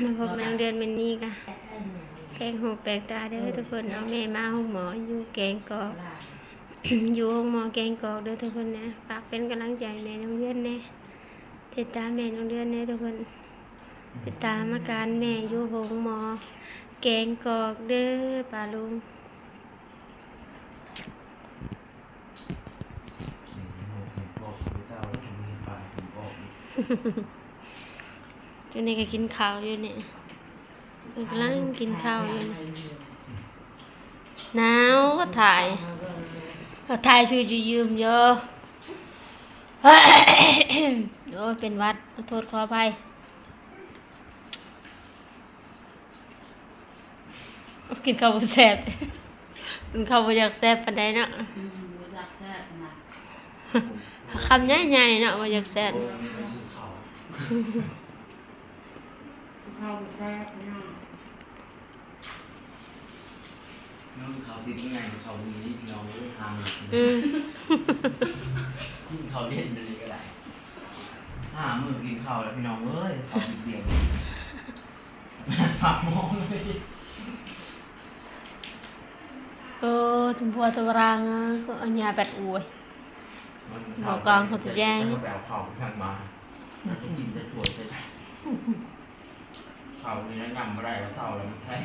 มาพบแมงเดือนมันนี่กะแกงหูแปลกตาเด้อทุกคนเอาแม่มาห้องหมออยู่แกงกอก อยู่ห้องหมอแกงกอกเด้อทุกคนนะฝากเป็นกำลังใจแม่น้องเดือนแน่ติดตามแม่น้องเดือนแน่ทุกคนติดตามอาการแม่อยู่ห้องหมอแกงกอกเด้อป้าลุงจุนี่ก็กินข้าวอยู่เนี่ยกำลังกินข้าวอยู่เนี่ยหนาวก็ถ่ายช่วยยืมเยอะ โอ้ยเป็นวัดขอโทษขออภัยกินข้าวบ่แซ่บกินข้าวบ่อยากแซ่บปานใดเนาะคำใหญ่ๆเนาะบ่อยากแซ่บน้องเขาติดง่ายเขามีนิดเดียวไม่ได้ทำกินเขาเล่นเลยก็ได้มือกินข้าวแล้วพี่น้องเอ้ยเขาติดเดียวผักมองเลยถึงพัวตัวรางก็อันยาแปดอวยบอกกองเขาจะแจ้งแบบเขาทางมาแล้วก็กินจะตัวจะเขานี่นะยำไม่ได้แล้วเขาแล้วมันแท้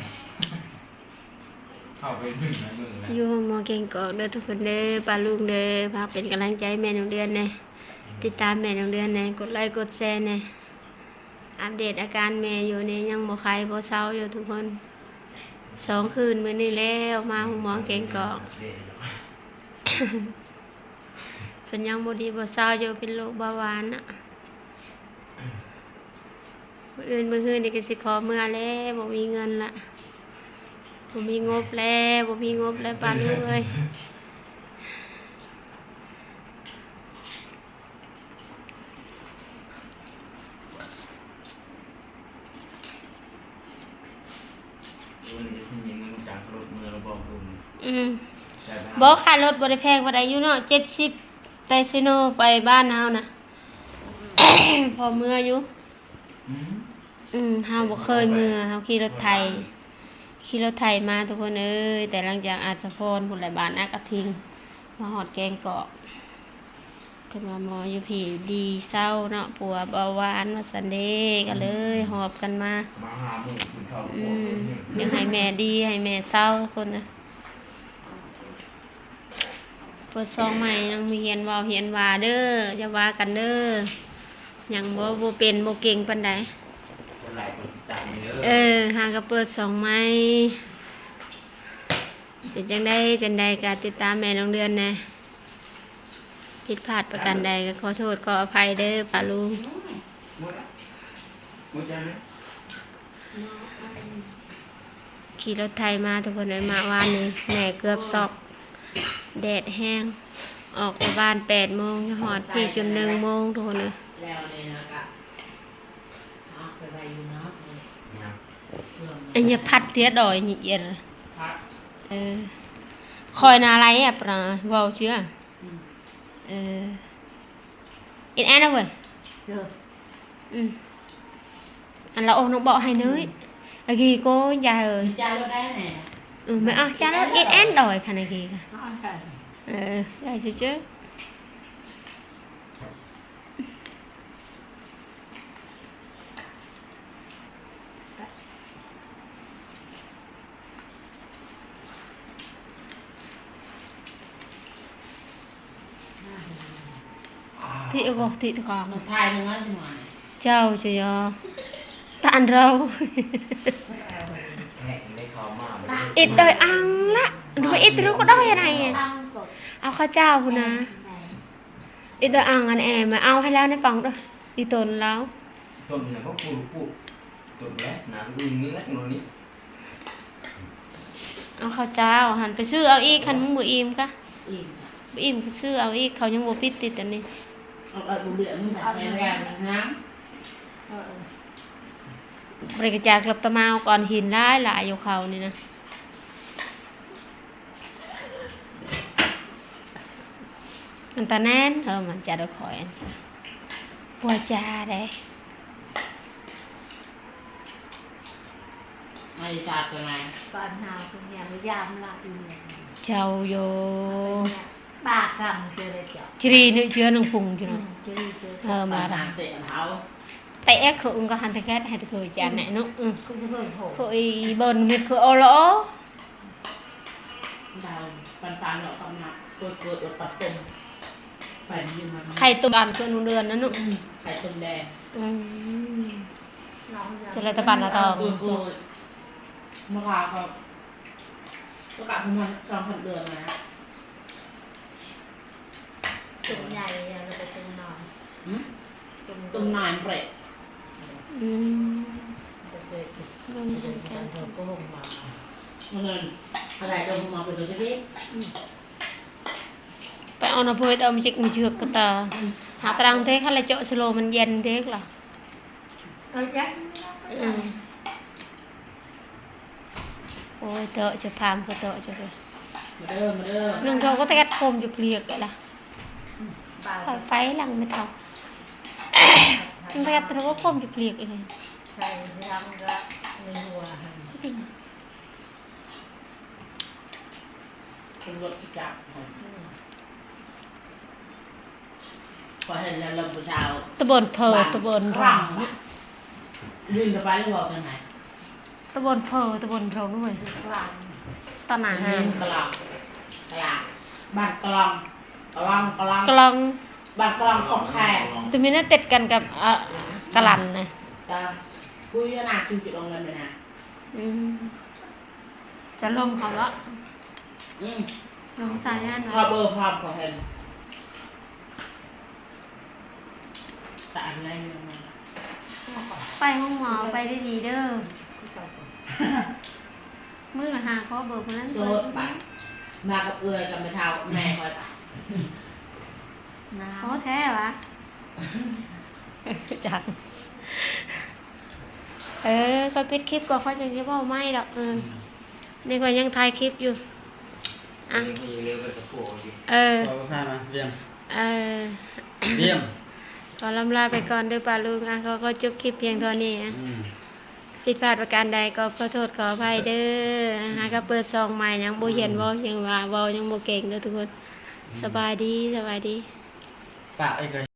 เข้าไปหนึ่งในมือนะอยู่ห้องหมอเก่งกอกเด้อทุกคนเด้อป้าลุงเด้อพาเป็นกำลังใจแม่น้องเดือนเน่ติดตามแม่น้องเดือนเน่กดไลค์กดแชร์เน่อัปเดตอาการแม่อยู่เน่ยังบ่ไข้บ่เศร้าอยู่ทุกคน2 คืนมื้อนี้แล้วมาห้องหมอเก่งกอกเพิ่นยังบ่ดีบ่เศร้าอยู่เป็นโรคเบาหวานน่ะมื้ออื่นนี่ก็สิขอเมื่อแล้วบ่มีเงินละบ่มีงบแล้วป้าลุงเอ้ยวันนี้จะขึ้นยังเงินจากรถเมื่อเราบอกลุงบ่ค่ารถบ่ได้แพงปานใดอยู่เนาะ70ไปซิโนไปบ้านเฮานะ พอเมื่ออยู่เฮาบ่เคยเมื่อเฮาขี่รถไถมาทุกคนเอ้ยแต่หลังจากอาจจะพรพุ่นหลายบ้านอากระทิงมาฮอดแกงกอกขึ้นมาหมออยู่พี่ดีเศร้าเนาะปัวเบาหวานว่าซั่นเด้ก็เลยหอบกันมาหาหมู่กินข้าวอยากให้แม่ดีให้แม่เศร้าทุกคนนะเปิดซองใหม่ยังมีเฮียนเว้าเฮียนว่าเด้ออย่าว่ากันเด้อยังบ่เป็นบ่เก่งปานใดหากระเปิด2 ไม้เป็นจังได้การติดตามแม่น้องเดือนแน่ผิดพลาดประการใดก็ขอโทษขออภัยเด้อป้าลุงขี่รถไถมาทุกคนเลยมาวันนี้แม่เกือบซอกแดดแห้งออกจากบ้าน8 โมงหอดพี่จน1 โมงทุกคนเลยอันนี้พัดเตี้ยดอยนี่เย็นคอยนาอะไรอ่ะปะวาวเชื่ออินแอนนะเว้ยอันเราông nó bỏ hai nơi ghi cô già rồi mẹ cha nó ít én đòi khả này ghi cả đây chứ ที่ก็ที่ตะกอนไทยนึงอ่ะเจ้าจะยอตานเราอิดโดยอังละดูอิดรู้ก็ได้ยังไงเอาข้าวเจ้าคุณนะอิดโดยอังอันแอมมาเอาให้แล้วในปังด้วยอีตนแล้วตนเนี่ยเขาปูตนแล้วน้ำดูนี่แล้วนู่นนี่เอาข้าวเจ้าหันไปซื้อเอาอีกคันมึงบ่อิ่มกะบ่อิ่มก็ซื้อเอาอีกเขายังบ่ปิดติดอันนี้บุเดือดมึงทำอะไรน้บริจาคกลับตะมาก่อนหินหลายอยู่เขานี่นะอันตาแน่นมันจะได้คอยอันจ้ะปัวจ้าได้ ai chặt cái này ก่อนหาวเป็นอย่างวิยามละอีเนี่ย เจ้าโย ปากกำเจอเลยเจ้า จรีนึกเชื้อนึงพุงอยู่นะ จะรีเจอ มา mà ละ làm tệ tháo แต่เอ็กคืออุ้งก็หันตะแคสให้ตะเคยจานไหนนุ คุณจะเพิ่มโห คืออีเบิร์นมิดคือเอาล้อ đào bàn tay nó không nặng tôi cười được bật tôm phải như mà ไข่ตุ่มบานเกินเดือนนะนุ phải tôm đèn น้อง จะเลยตะบันละตอม cười cười mà gà không có cả một xong phần đường này ตุ่มใหญ่เราไปตุ่มนอน tôm nài bể อืม เด็ก เบิ่งอาหาร ๆเราก็ลงมา một lần ở lại đâu mà phải được cái biết ไปเอาหน้าโพยเอามาจิกมาเชือกกระตาหาตารางเทคอะไรเจาะสโลมันเย็นเทคล่ะ ยัด อืมโอ้ยเตอะจะพามก็เตอะจะไป mà đưa นึงเราก็ตะแกดโคมอยู่เกลียกเลยล่ะ ปาก คอยไฟหลังไม่เท่านึงตะแกดเราก็โคมอยู่เกลียกเอง ใส่ทำก็ในหัว không được xịt chặt có thể là lồng của sao ตะบนเพอตะบนรอง liên được bay lên bờ cái này ตะบนเพอตะบนรองด้วย กลาง ตอนหนาหาง liên cà lòng cái à bàn cà lòng cà lòng cà lòng กลอง bàn cà lòng khọc khè ตัวมีน่าติดกันกับกะหลันนะ ta cúi cái nào chung chuyện ông lên này nè อืมจะลงเขาละ ừ ลงสายงาน พอเบอร์พร้อมขอเห็นแต่อันนี้มัน ไปห้องหมอไปได้ดีเด้อมือละหาข้อเบิกคนนั้น โซดไปมากับเอื้อยกับไปเท้าแม่คอยไป น้ โอ้แท้วะจังเขาปิดคลิปก่อนเขาจะคิดว่าไม่หรอกนี่ก็ยังถ่ายคลิปอยู่ อ่ะ มีเรือกับโผล่อยู่ ขอบคุณมาเยี่ยม เออ เยี่ยม ขอลำลาไปก่อนเด้วยป่าลุงเขาก็จบคลิปเพียงเท่านี้ผิดพลาดประการใดก็ขอโทษขออภัยเด้อก็เปิดซองใหม่ยังบ่เห็นบ่ยังว่าเว้ายังบ่เก่งเด้อทุกคนสบายดี ปากไอ้เคย